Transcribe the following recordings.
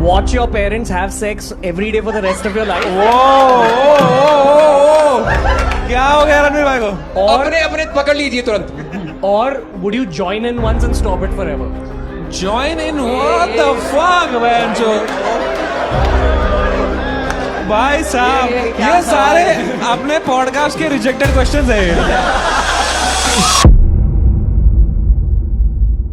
watch your parents have sex every day for the rest of your life? क्या हो गया रणवीर भाई को? और अपने अपने पकड़ लीजिए तुरंत। or would you join in once and stop it forever? Join in? What the fuck, man? भाई साहब, ये सारे अपने पॉडकास्ट के रिजेक्टेड क्वेश्चंस हैं।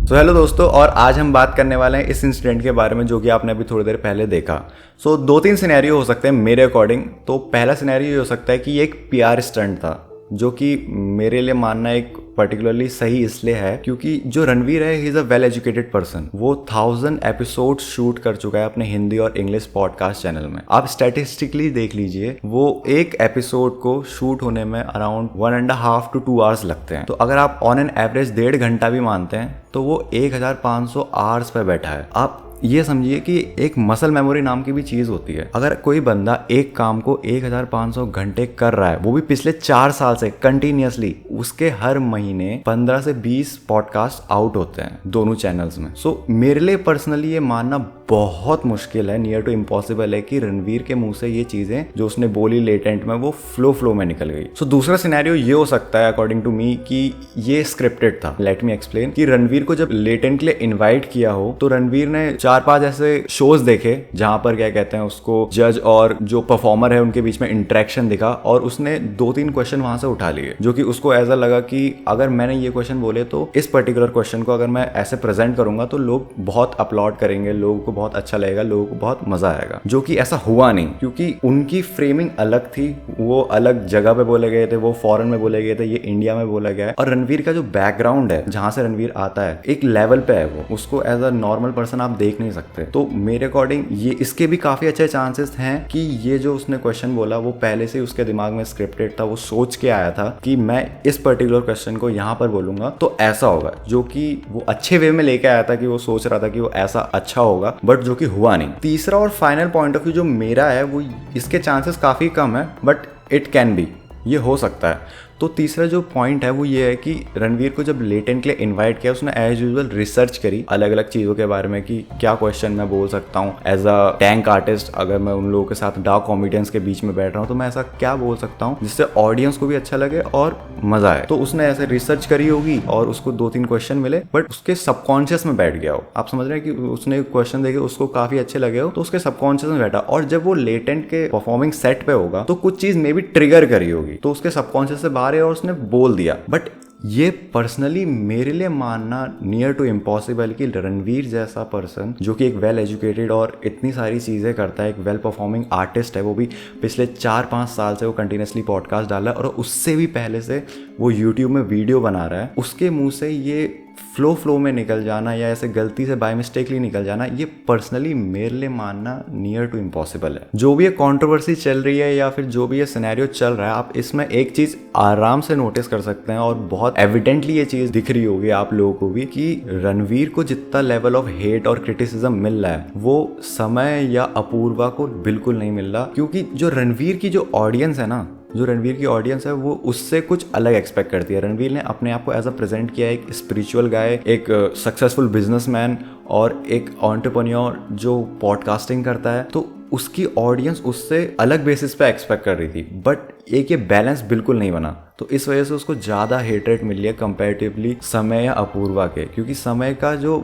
तो हेलो दोस्तों, और आज हम बात करने वाले हैं इस इंसिडेंट के बारे में जो कि आपने अभी थोड़ी देर पहले देखा। सो 2-3 सिनेरियो हो सकते हैं मेरे अकॉर्डिंग। तो पहला सिनेरियो ये हो सकता है कि ये एक पीआर स्टंट था, जो कि मेरे लिए मानना एक पर्टिकुलरली सही इसलिए है क्योंकि जो रणवीर है, he is a well educated person. वो 1000 एपिसोड शूट कर चुका है अपने हिंदी और इंग्लिश पॉडकास्ट चैनल में। आप स्टैटिस्टिकली देख लीजिए, वो एक एपिसोड को शूट होने में अराउंड 1.5 to 2 आवर्स लगते हैं। तो अगर आप ऑन एन एवरेज 1.5 घंटा भी मानते हैं तो वो 1500 आवर्स पे बैठा है। आप ये समझिए कि एक मसल मेमोरी नाम की भी चीज होती है। अगर कोई बंदा एक काम को 1500 घंटे कर रहा है, वो भी पिछले 4 साल से कंटिन्यूअसली, उसके हर महीने 15 से 20 पॉडकास्ट आउट होते हैं दोनों चैनल्स में। सो मेरे लिए पर्सनली ये मानना बहुत मुश्किल है, नियर टू इम्पॉसिबल है कि रणवीर के मुंह से ये चीजें जो उसने बोली लेटेंट में वो फ्लो में निकल गई। सो दूसरा सिनेरियो ये हो सकता है अकॉर्डिंग टू मी कि ये स्क्रिप्टेड था। लेट मी एक्सप्लेन कि रणवीर को जब लेटेंट के लिए इन्वाइट किया हो तो रणवीर ने 4-5 ऐसे शोज देखे जहां पर क्या कहते हैं उसको, जज और जो परफॉर्मर है उनके बीच में इंटरेक्शन दिखा, और उसने 2-3 क्वेश्चन वहां से उठा लिए, जो कि उसको ऐसा लगा कि अगर मैंने ये क्वेश्चन बोले तो इस पर्टिकुलर क्वेश्चन को अगर मैं ऐसे प्रेजेंट करूंगा तो लोग बहुत अपलॉड करेंगे, लोगों को बहुत अच्छा लगेगा, लोगों को बहुत मजा आएगा। जो कि ऐसा हुआ नहीं, क्योंकि उनकी फ्रेमिंग अलग थी। वो अलग जगह पे बोले गए थे, वो फॉरेन में बोले गए थे, ये इंडिया में बोला गया है। और रणवीर का जो बैकग्राउंड है, जहां से रणवीर आता है, एक लेवल पे है वो, उसको एज अ नॉर्मल पर्सन आप देख नहीं सकते। तो मेरे अकॉर्डिंग ये इसके भी काफी अच्छे चांसेस हैं कि ये जो उसने क्वेश्चन बोला वो पहले से उसके दिमाग में स्क्रिप्टेड था। वो सोच के आया था कि मैं इस पर्टिकुलर क्वेश्चन को यहाँ पर बोलूंगा तो ऐसा होगा, जो कि वो अच्छे वे में लेके आया था कि वो सोच रहा था कि वो ऐसा अच्छा होगा, बट जो कि हुआ नहीं। तीसरा और फाइनल पॉइंट ऑफ व्यू जो मेरा है, वो इसके चांसेस काफी कम है, बट इट कैन बी, ये हो सकता है। तो तीसरा जो पॉइंट है वो ये है कि रणवीर को जब लेटेंट के लिए इनवाइट किया, उसने एज यूजुअल रिसर्च करी अलग अलग चीज़ों के बारे में कि क्या क्वेश्चन मैं बोल सकता हूँ एज अ टैंक आर्टिस्ट। अगर मैं उन लोगों के साथ डार्क कॉमेडियंस के बीच में बैठ रहा हूँ तो मैं ऐसा क्या बोल सकता हूँ जिससे ऑडियंस को भी अच्छा लगे और मजा आए। तो उसने ऐसे रिसर्च करी होगी और उसको 2-3 क्वेश्चन मिले, बट उसके सबकॉन्शियस में बैठ गया हो। आप समझ रहे हैं कि उसने क्वेश्चन देखे, उसको काफी अच्छे लगे हो, तो उसके सबकॉन्शियस में बैठा, और जब वो लेटेंट के परफॉर्मिंग सेट पे होगा तो कुछ चीज मे बी ट्रिगर करी होगी, तो उसके सबकॉन्शियस से बाहर है और उसने बोल दिया। बट ये पर्सनली मेरे लिए मानना नियर टू इम्पॉसिबल कि रणवीर जैसा पर्सन, जो कि एक वेल एजुकेटेड और इतनी सारी चीज़ें करता है, एक वेल परफॉर्मिंग आर्टिस्ट है, वो भी पिछले 4-5 साल से वो कंटिन्यूसली पॉडकास्ट डाला है और उससे भी पहले से वो यूट्यूब में वीडियो बना रहा है, उसके मुंह से ये फ्लो में निकल जाना या ऐसे गलती से बाय मिस्टेकली निकल जाना, ये पर्सनली मेरे लिए मानना नियर टू इम्पॉसिबल है। जो भी ये कंट्रोवर्सी चल रही है या फिर जो भी ये सिनेरियो चल रहा है, आप इसमें एक चीज आराम से नोटिस कर सकते हैं और बहुत एविडेंटली ये चीज दिख रही होगी आप लोगों को भी कि रणवीर को जितना लेवल ऑफ हेट और क्रिटिसिज्म मिल रहा है वो समय या अपूर्वा को बिल्कुल नहीं मिल रहा, क्योंकि जो रणवीर की जो ऑडियंस है ना, जो रणवीर की ऑडियंस है वो उससे कुछ अलग एक्सपेक्ट करती है। रणवीर ने अपने आप को एज अ प्रेजेंट किया एक स्पिरिचुअल गाय, एक सक्सेसफुल बिजनेसमैन और एक एंटरप्रेन्योर जो पॉडकास्टिंग करता है। तो उसकी ऑडियंस उससे अलग बेसिस पे एक्सपेक्ट कर रही थी, बट एक ये बैलेंस बिल्कुल नहीं बना। तो इस वजह से उसको ज़्यादा हेट रेट मिल रही है कंपैरेटिवली समय या अपूर्वा के, क्योंकि समय का जो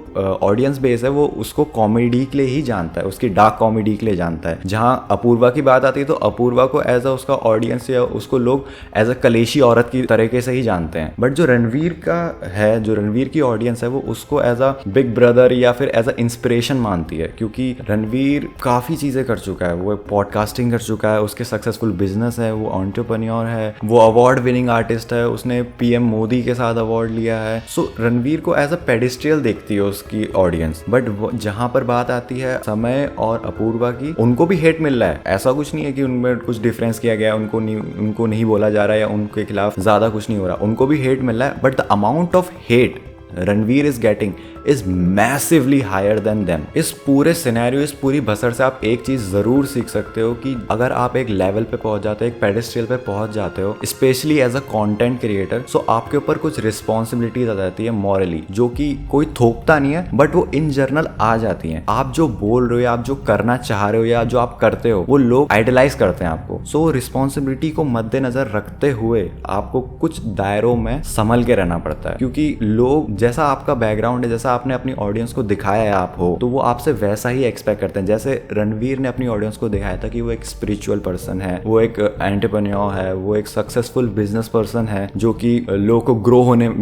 ऑडियंस बेस है वो उसको कॉमेडी के लिए ही जानता है, उसकी डार्क कॉमेडी के लिए जानता है। जहाँ अपूर्वा की बात आती है तो अपूर्वा को एज अ उसका ऑडियंस या उसको लोग एज अ कलेशी औरत की तरीके से ही जानते हैं। बट जो रणवीर का है, जो रणवीर की ऑडियंस है, वो उसको एज अ बिग ब्रदर या फिर एज अ इंस्पिरेशन मानती है, क्योंकि रणवीर काफ़ी चीज़ें कर चुका है। वो पॉडकास्टिंग कर चुका है, उसके सक्सेसफुल बिजनेस है, वो एंटरप्रेन्योर है, वो अवार्ड विनिंग आर्टिस्ट है, उसने पीएम मोदी के साथ अवार्ड लिया है। सो रणवीर को एज अ पेडिस्ट्रियल देखती है उसकी ऑडियंस। बट जहां पर बात आती है समय और अपूर्वा की, उनको भी हेट मिल रहा है। ऐसा कुछ नहीं है कि उनमें कुछ डिफरेंस किया गया है, उनको नहीं बोला जा रहा है या उनके खिलाफ ज्यादा कुछ नहीं हो रहा, उनको भी हेट मिल रहा है। But the amount of hate Ranveer is getting is massively higher than them. इस पूरे सिनेरियो, इस पूरी बसर से आप एक चीज जरूर सीख सकते हो कि अगर आप एक लेवल पे पहुंच जाते हो, एक पेडेस्ट्रियल पे पहुंच जाते हो, specially as a content creator, so आपके ऊपर कुछ रिस्पॉन्सिबिलिटीज आ जाती है मॉरली, जो कि कोई थोपता नहीं है बट वो इन जनरल आ जाती है। आप जो बोल रहे हो या आप जो करना चाह रहे हो या जो आप करते हो वो लोग आइडलाइज करते हैं आपको। सो रिस्पॉन्सिबिलिटी को मद्देनजर रखते हुए आपको कुछ दायरों में संभल के रहना पड़ता है, क्योंकि लोग जैसा आपका बैकग्राउंड है, जैसा आपने अपनी ऑडियंस को दिखाया है आप हो, तो वो आपसे वैसा ही एक्सपेक्ट करते हैं। जैसे रणवीर ने अपनी ऑडियंस को दिखाया था कि वो एक स्पिरिचुअल पर्सन है, वो एक एंटरप्रेन्योर है, वो एक सक्सेसफुल बिजनेस पर्सन है जो कि लोगों को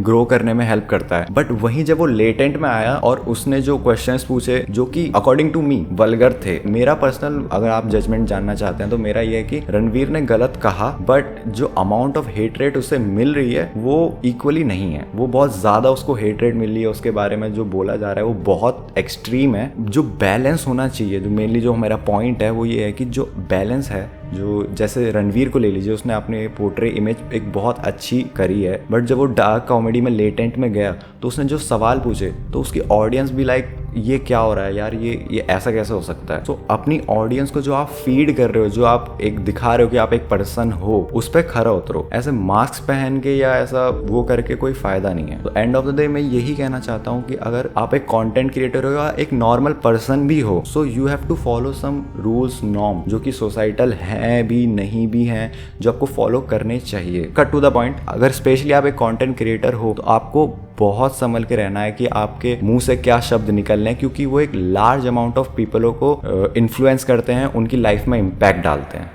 ग्रो करने में हेल्प करता है। बट वहीं जब वो लेटेंट में आया और उसने जो क्वेश्चंस पूछे जो कि अकॉर्डिंग टू मी वल्गर थे, मेरा पर्सनल अगर आप जजमेंट जानना चाहते हैं तो मेरा ये है कि रणवीर ने गलत कहा, बट जो अमाउंट ऑफ हेटरेट उसे मिल रही है वो इक्वली नहीं है। वो बहुत ज्यादा उसको हेटरेट मिल रही है, उसके बारे में जो बोला जा रहा है वो बहुत एक्सट्रीम है। जो बैलेंस होना चाहिए, जो मेनली जो मेरा पॉइंट है वो ये है कि जो बैलेंस है, जो जैसे रणवीर को ले लीजिए, उसने अपने पोर्ट्रे इमेज एक बहुत अच्छी करी है, बट जब वो डार्क कॉमेडी में लेटेंट में गया तो उसने जो सवाल पूछे तो उसकी ऑडियंस भी लाइक ये क्या हो रहा है यार, ये ऐसा कैसे हो सकता है। तो अपनी ऑडियंस को जो आप फीड कर रहे हो, जो आप एक दिखा रहे हो कि आप एक पर्सन हो, उस पर खरा उतरो। ऐसे मास्क पहन के या ऐसा वो करके कोई फायदा नहीं है। तो एंड ऑफ द डे मैं यही कहना चाहता हूँ कि अगर आप एक कंटेंट क्रिएटर हो या एक नॉर्मल पर्सन भी हो, so you have to follow some rules norm जो कि सोसाइटल हैं भी नहीं भी हैं, जो आपको फॉलो करने चाहिए। कट टू द पॉइंट, अगर स्पेशली आप एक कंटेंट क्रिएटर हो तो आपको बहुत संभल के रहना है कि आपके मुंह से क्या शब्द निकलने हैं, क्योंकि वो एक लार्ज अमाउंट ऑफ पीपलों को इन्फ्लुएंस करते हैं, उनकी लाइफ में इम्पैक्ट डालते हैं।